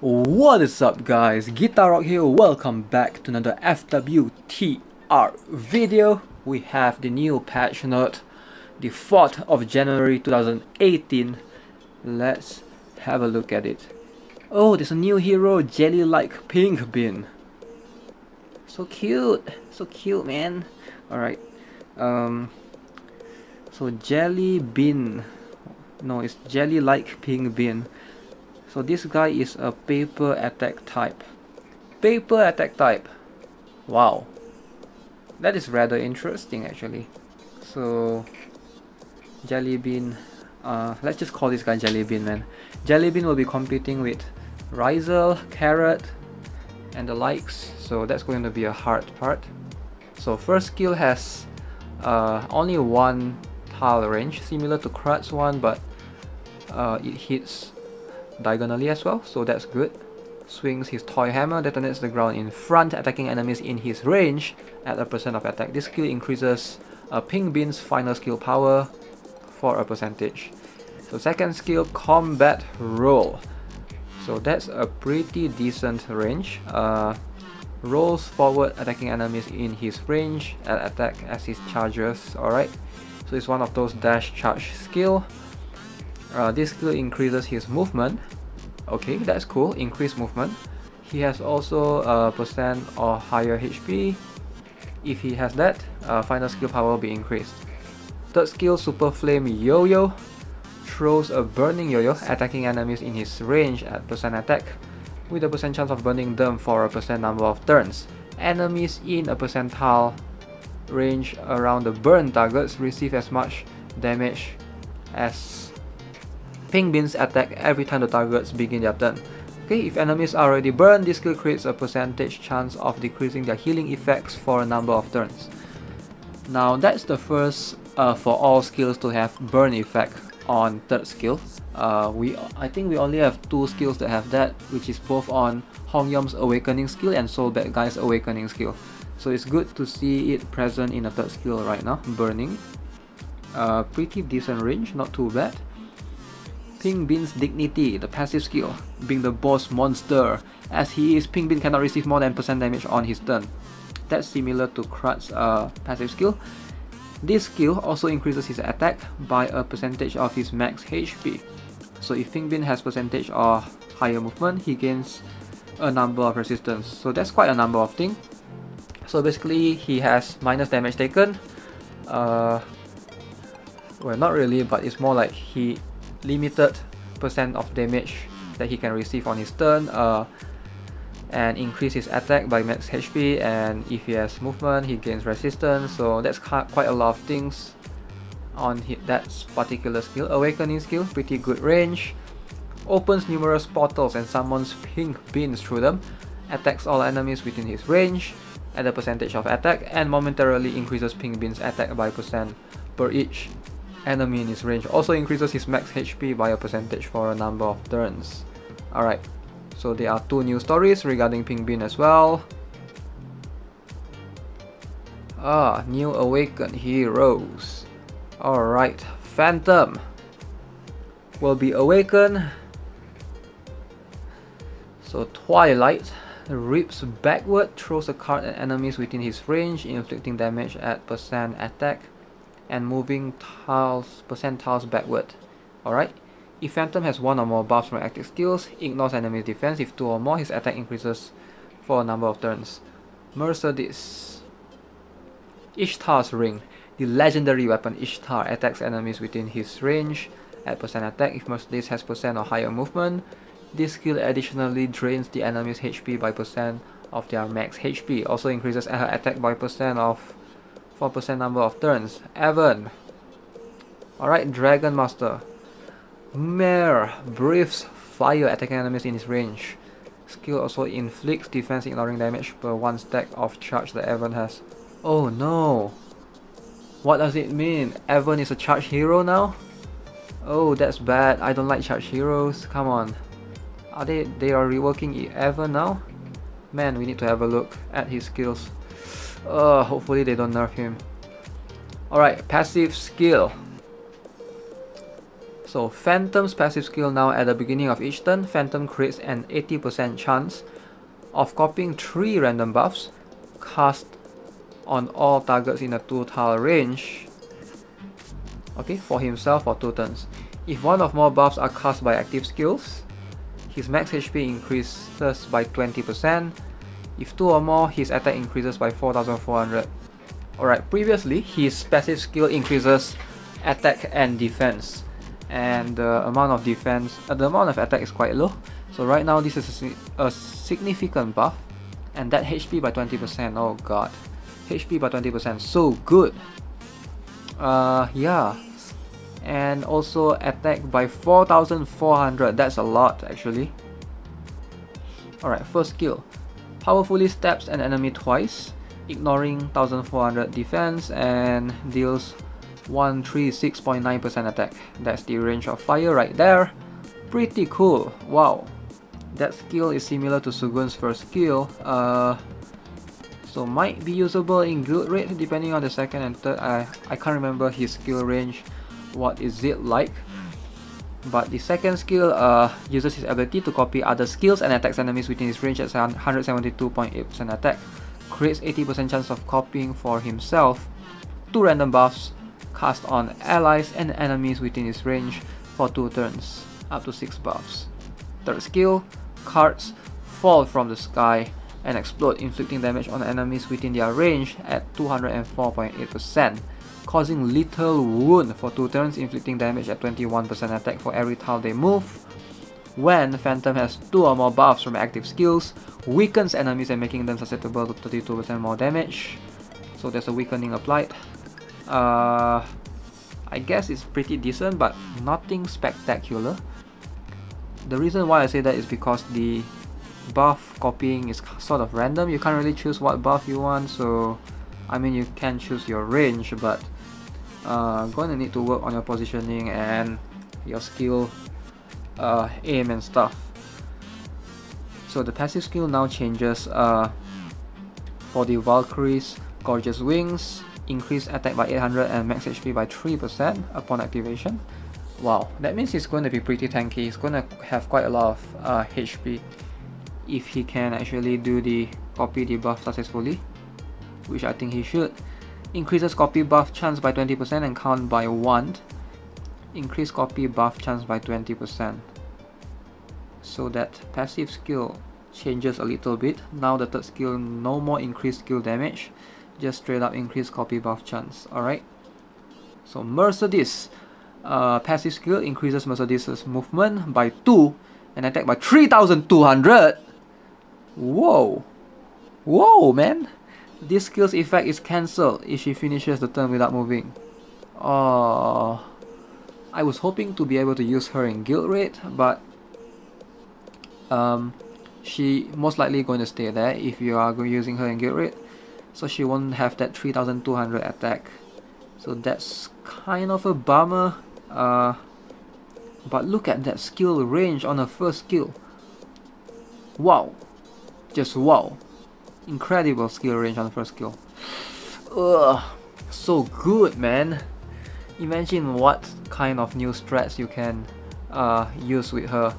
What is up guys, GuitarRock here, welcome back to another FWTR video. We have the new patch note, the 4th of January 2018. Let's have a look at it. Oh, there's a new hero, jelly-like pink bean. So cute man. Alright, so jelly bean, no, it's jelly-like pink bean. So this guy is a paper attack type. Paper attack type. Wow. That is rather interesting actually. So Jellybean, let's just call this guy Jellybean man. Jellybean will be competing with Rizel, Carrot and the likes. So that's going to be a hard part. So first skill has only one tile range, similar to Krat's one, but it hits diagonally as well, so that's good. Swings his toy hammer, detonates the ground in front, attacking enemies in his range at a % of attack. This skill increases Pink Bean's final skill power for a percentage. So second skill, combat roll. So that's a pretty decent range. Rolls forward, attacking enemies in his range at attack as he charges. Alright, so it's one of those dash charge skill. This skill increases his movement. Okay, that's cool. Increased movement. He has also % or higher HP. If he has that, final skill power will be increased. Third skill, Super Flame Yo-Yo. Throws a burning yo-yo, attacking enemies in his range at % attack, with a % chance of burning them for a % number of turns. Enemies in a percentile range around the burn targets receive as much damage as Pink Bean's attack every time the targets begin their turn. Okay, if enemies are already burned, this skill creates a percentage chance of decreasing their healing effects for a number of turns. Now that's the first for all skills to have burn effect on third skill. I think we only have two skills that have that, which is both on Hongyom's Awakening skill and Soul Bad Guy's Awakening skill. So it's good to see it present in a third skill right now, burning. Pretty decent range, not too bad. Pink Bean's Dignity, the passive skill, being the boss monster. As he is, Pink Bean cannot receive more than % damage on his turn. That's similar to Krat's passive skill. This skill also increases his attack by a percentage of his max HP. So if Pink Bean has percentage or higher movement, he gains a number of resistance. So that's quite a number of things. So basically he has minus damage taken. Well, not really, but it's more like he limited % of damage that he can receive on his turn, and increase his attack by max HP, and if he has movement he gains resistance. So that's quite a lot of things on that particular skill. Awakening skill, pretty good range, opens numerous portals and summons pink beans through them, attacks all enemies within his range at a percentage of attack, and momentarily increases pink beans attack by % per each enemy in his range. Also increases his max HP by a percentage for a number of turns. Alright, so there are two new stories regarding Pink Bean as well. New awakened heroes. Alright, Phantom will be awakened. So Twilight rips backward, throws a card at enemies within his range, inflicting damage at % attack and moving percentiles backward. Alright, if Phantom has one or more buffs from active skills, ignores enemy defense. If two or more, his attack increases for a number of turns. Mercedes, Ishtar's Ring, the legendary weapon Ishtar attacks enemies within his range at % attack. If Mercedes has % or higher movement, this skill additionally drains the enemy's HP by % of their max HP. Also increases her attack by % of 4% number of turns. Evan. Alright, Dragon Master. Mare breathes fire, attacking enemies in his range. Skill also inflicts defense ignoring damage per 1 stack of charge that Evan has. Oh no! What does it mean? Evan is a charge hero now? Oh, that's bad. I don't like charge heroes. Come on. They are reworking Evan now? Man, we need to have a look at his skills. Hopefully they don't nerf him. Alright, passive skill. So Phantom's passive skill now at the beginning of each turn, Phantom creates an 80% chance of copying 3 random buffs cast on all targets in a 2-tile range, okay, for himself for 2 turns. If one or more buffs are cast by active skills, his max HP increases by 20%. If 2 or more, his attack increases by 4,400. Alright, previously his passive skill increases attack and defense, and the amount of attack is quite low. So right now this is a significant buff, and that HP by 20%. Oh god, HP by 20%, so good. Yeah, and also attack by 4,400. That's a lot actually. Alright, first skill. Powerfully stabs an enemy twice, ignoring 1,400 defense, and deals 136.9% attack. That's the range of fire right there. Pretty cool. Wow. That skill is similar to Sugun's first skill. So might be usable in guild raid depending on the second and third. I can't remember his skill range. What is it like? But the second skill uses his ability to copy other skills and attacks enemies within his range at 172.8% attack. Creates 80% chance of copying for himself 2 random buffs cast on allies and enemies within his range for 2 turns, up to 6 buffs. Third skill, cards fall from the sky and explode, inflicting damage on enemies within their range at 204.8%, causing lethal wound for 2 turns, inflicting damage at 21% attack for every tile they move. When Phantom has 2 or more buffs from active skills, weakens enemies and making them susceptible to 32% more damage. So there's a weakening applied. I guess it's pretty decent, but nothing spectacular. The reason why I say that is because the buff copying is sort of random. You can't really choose what buff you want, so I mean you can choose your range, but gonna need to work on your positioning and your skill aim and stuff. So the passive skill now changes for the Valkyrie's Gorgeous Wings. Increase attack by 800 and max HP by 3% upon activation. Wow, that means he's going to be pretty tanky. He's going to have quite a lot of HP if he can actually do the copy the buff successfully, which I think he should. Increases copy buff chance by 20% and count by 1. Increase copy buff chance by 20%. So that passive skill changes a little bit. Now the third skill, no more increased skill damage, just straight up increased copy buff chance. Alright. So Mercedes, passive skill increases Mercedes' movement by 2 and attack by 3,200. Whoa. Whoa, man. This skill's effect is cancelled if she finishes the turn without moving. Oh, I was hoping to be able to use her in guild raid, but she most likely going to stay there if you are using her in guild raid, so she won't have that 3,200 attack. So that's kind of a bummer. But look at that skill range on her first skill. Wow, just wow. Incredible skill range on the first skill. Ugh, so good, man. Imagine what kind of new strats you can use with her.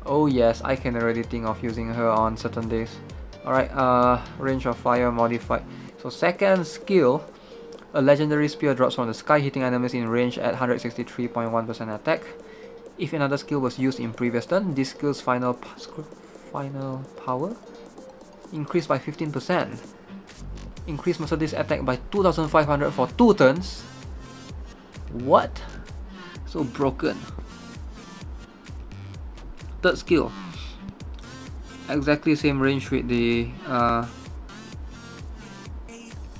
Oh yes, I can already think of using her on certain days. Alright, range of fire modified. So second skill, a legendary spear drops from the sky, hitting enemies in range at 163.1% attack. If another skill was used in previous turn, this skill's final power increased by 15%. Increase Mercedes attack by 2,500 for 2 turns. What? So broken. Third skill, exactly same range with the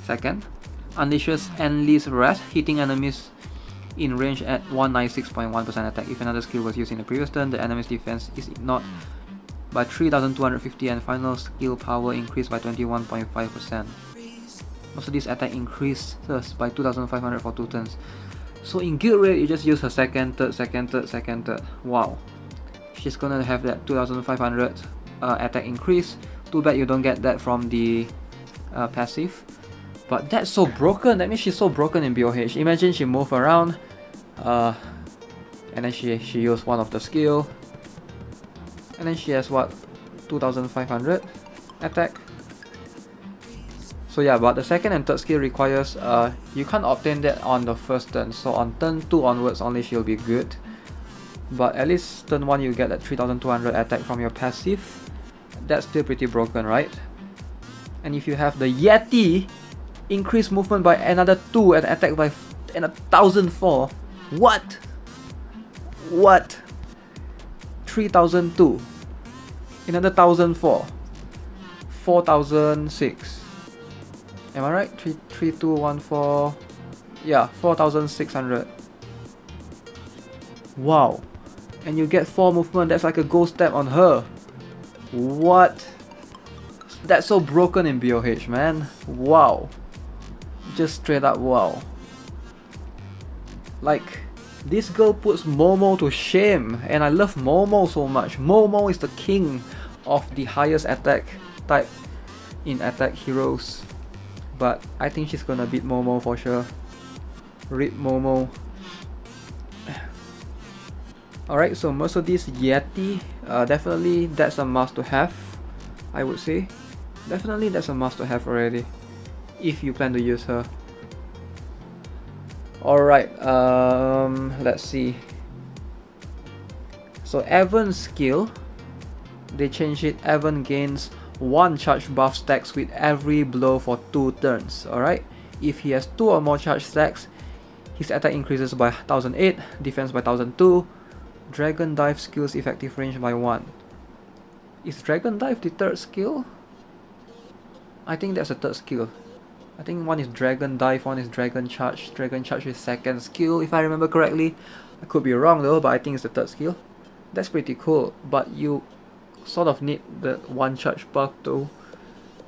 second. Unleashes Endless Wrath, hitting enemies in range at 196.1% attack. If another skill was used in the previous turn, the enemy's defense is ignored by 3,250 and final skill power increased by 21.5%. Mercedes attack increases by 2,500 for 2 turns. So in guild raid, you just use her second, third, second, third, second, third. Wow. She's gonna have that 2,500 attack increase. Too bad you don't get that from the passive. But that's so broken. That means she's so broken in BOH. Imagine she move around And then she used one of the skill, and then she has what, 2500 attack. So yeah, but the second and third skill requires you can't obtain that on the first turn, so on turn 2 onwards only she'll be good. But at least turn 1 you get that 3200 attack from your passive. That's still pretty broken, right? And if you have the Yeti, increase movement by another 2 and attack by 1004. What? What? 3002. Another 1004. 4006. Am I right? 3214. Yeah, 4600. Wow. And you get 4 movement. That's like a ghost step on her. What? That's so broken in BOH, man. Wow. Just straight up wow. Like, this girl puts Momo to shame, and I love Momo so much. Momo is the king of the highest attack type in attack heroes. But I think she's gonna beat Momo for sure. RIP Momo. Alright, so Mercedes Yeti, definitely that's a must to have, I would say. Definitely that's a must to have already, if you plan to use her. Alright, let's see. So Evan's skill, they changed it. Evan gains 1 charge buff stacks with every blow for 2 turns. Alright, if he has 2 or more charge stacks, his attack increases by 1008, defense by 1002, Dragon Dive skills effective range by 1. Is Dragon Dive the third skill? I think that's the third skill. I think one is Dragon Dive, one is Dragon Charge. Dragon Charge is second skill, if I remember correctly. I could be wrong though, but I think it's the third skill. That's pretty cool, but you sort of need the 1 charge buff though.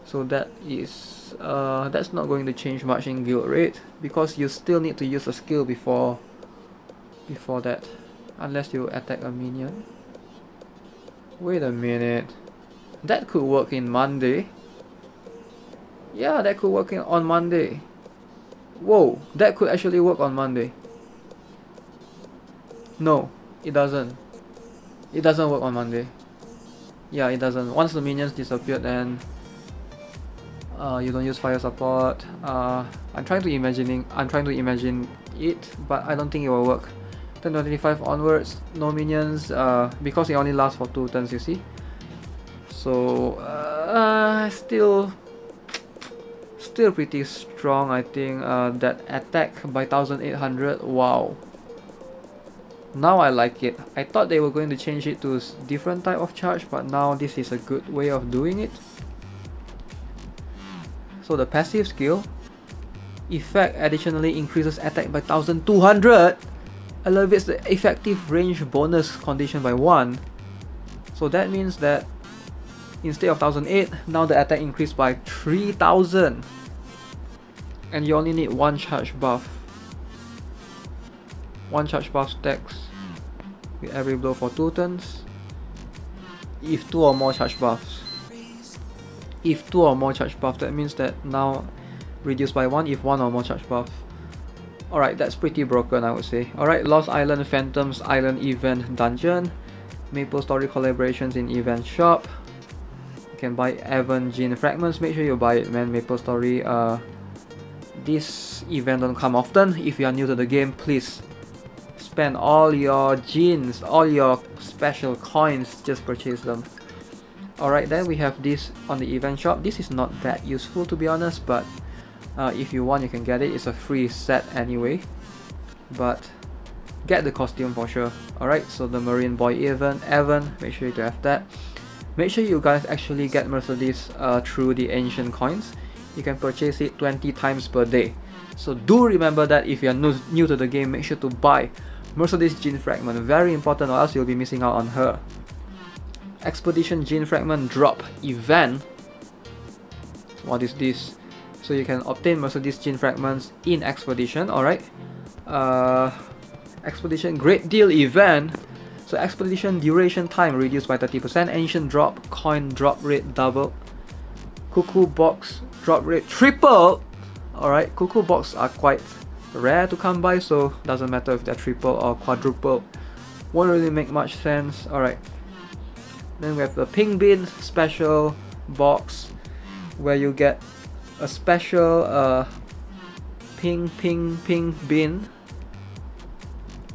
So that is that's not going to change much in guild rate, because you still need to use a skill before that. Unless you attack a minion. Wait a minute. That could work in Monday. Yeah, that could work on Monday. Whoa, that could actually work on Monday. No, it doesn't. It doesn't work on Monday. Yeah, it doesn't. Once the minions disappear, then you don't use fire support. I'm trying to imagine it, but I don't think it will work. 1025 onwards, no minions, because it only lasts for 2 turns, you see. So still pretty strong, I think. That attack by 1800, wow. Now I like it. I thought they were going to change it to a different type of charge, but now this is a good way of doing it. So the passive skill effect additionally increases attack by 1200, elevates the effective range bonus condition by 1. So that means that instead of 1008, now the attack increased by 3000, and you only need 1 charge buff. 1 charge buff stacks with every blow for 2 turns. If 2 or more charge buffs. If 2 or more charge buff, that means that now reduced by 1 if 1 or more charge buff. Alright, that's pretty broken, I would say. Alright, Lost Island Phantoms Island Event Dungeon. Maple Story collaborations in Event Shop. You can buy Evan Gene Fragments. Make sure you buy it, man. Maple Story. This event don't come often. If you are new to the game, please spend all your genes, all your special coins, just purchase them. Alright, then we have this on the event shop. This is not that useful, to be honest, but if you want, you can get it. It's a free set anyway, but get the costume for sure. Alright, so the Marine Boy Evan, make sure you have that. Make sure you guys actually get Mercedes through the ancient coins. You can purchase it 20 times per day. So do remember that if you are new to the game, make sure to buy Mercedes Gene Fragment. Very important, or else you'll be missing out on her. Expedition Gene Fragment drop event. What is this? So you can obtain Mercedes Gene Fragments in Expedition. Alright. Expedition Great Deal event. So Expedition duration time reduced by 30%. Ancient drop coin drop rate double. Cuckoo box drop rate triple. Alright, cuckoo box are quite rare to come by, so doesn't matter if they're triple or quadruple. Won't really make much sense. Alright. Then we have the Pink Bin special box, where you get a special pink bin,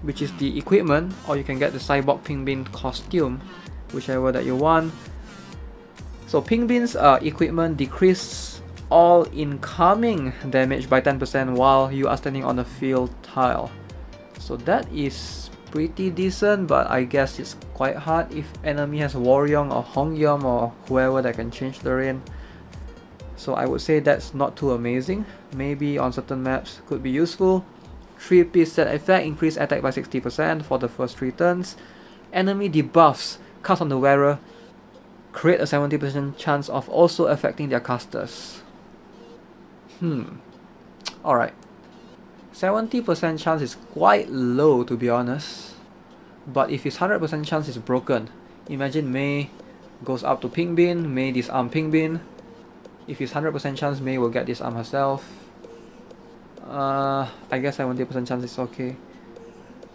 which is the equipment, or you can get the Cyborg Pink Bin costume, whichever that you want. So Pink Bin's equipment decrease all incoming damage by 10% while you are standing on the field tile. So that is pretty decent, but I guess it's quite hard if enemy has Waryong or Hongyom or whoever that can change terrain. So I would say that's not too amazing. Maybe on certain maps could be useful. 3-piece set effect, increase attack by 60% for the first 3 turns. Enemy debuffs cast on the wearer create a 70% chance of also affecting their casters. Alright. 70% chance is quite low, to be honest. But if it's 100% chance, it's broken. Imagine Mei goes up to Pink Bin, Mei disarm Pink Bin. If it's 100% chance, Mei will get disarm herself. I guess 70% chance is okay.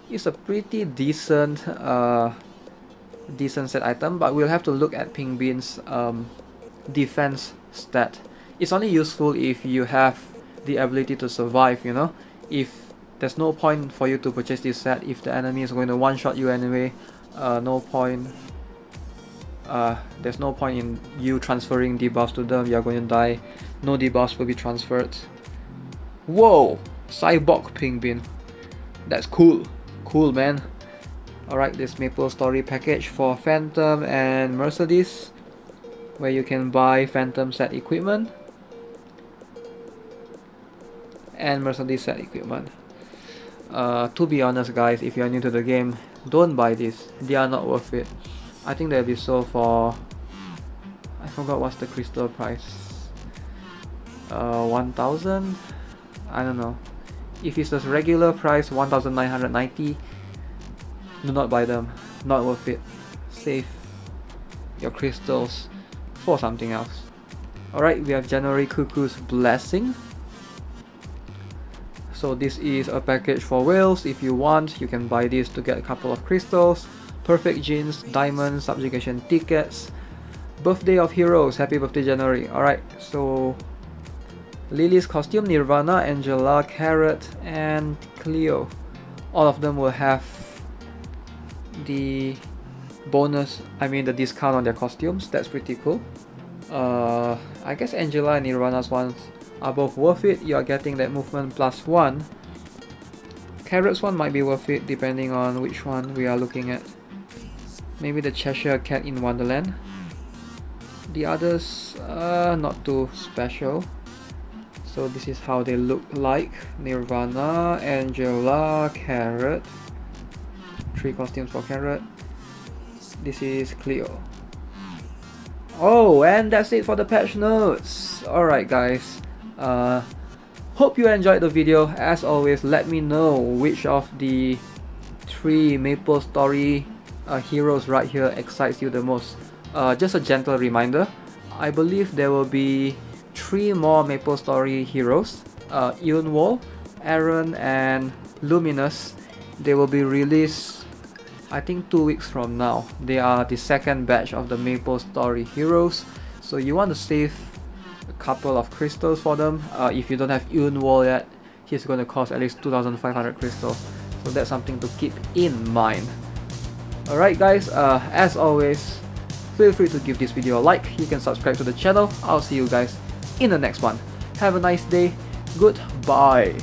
It's a pretty decent set item, but we'll have to look at Pink Bin's defense stat. It's only useful if you have the ability to survive, you know. If there's no point for you to purchase this set, if the enemy is going to one-shot you anyway, no point. There's no point in you transferring debuffs to them. You're going to die. No debuffs will be transferred. Whoa! Cyborg Pink Bin. That's cool. Cool, man. Alright, this Maple Story package for Phantom and Mercedes, where you can buy Phantom set equipment and Mercedes set equipment. To be honest guys, if you're new to the game, don't buy this. They are not worth it. I think they'll be sold for, I forgot what's the crystal price, 1,000? I don't know. If it's a regular price, 1,990, do not buy them. Not worth it. Save your crystals for something else. Alright, we have January Cuckoo's Blessing. So this is a package for whales. If you want, you can buy this to get a couple of crystals, perfect genes, diamonds, subjugation tickets, birthday of heroes, happy birthday January. Alright, so Lily's costume, Nirvana, Angela, Carrot, and Cleo. All of them will have the bonus, the discount on their costumes. That's pretty cool. I guess Angela and Nirvana's ones are both worth it. You are getting that movement +1. Carrot's one might be worth it depending on which one we are looking at. Maybe the Cheshire Cat in Wonderland. The others not too special. So this is how they look like. Nirvana, Angela, Carrot. 3 costumes for Carrot. This is Cleo. Oh, and that's it for the patch notes. Alright guys, hope you enjoyed the video. As always, let me know which of the 3 Maple Story heroes right here excites you the most. Just a gentle reminder, I believe there will be 3 more Maple Story heroes, Eunwol, Aaron, and Luminous. They will be released, I think, 2 weeks from now. They are the second batch of the Maple Story heroes, so you want to save a couple of crystals for them. If you don't have Eunwol yet, he's going to cost at least 2,500 crystals, so that's something to keep in mind. Alright guys, as always, feel free to give this video a like. You can subscribe to the channel. I'll see you guys in the next one. Have a nice day. Goodbye.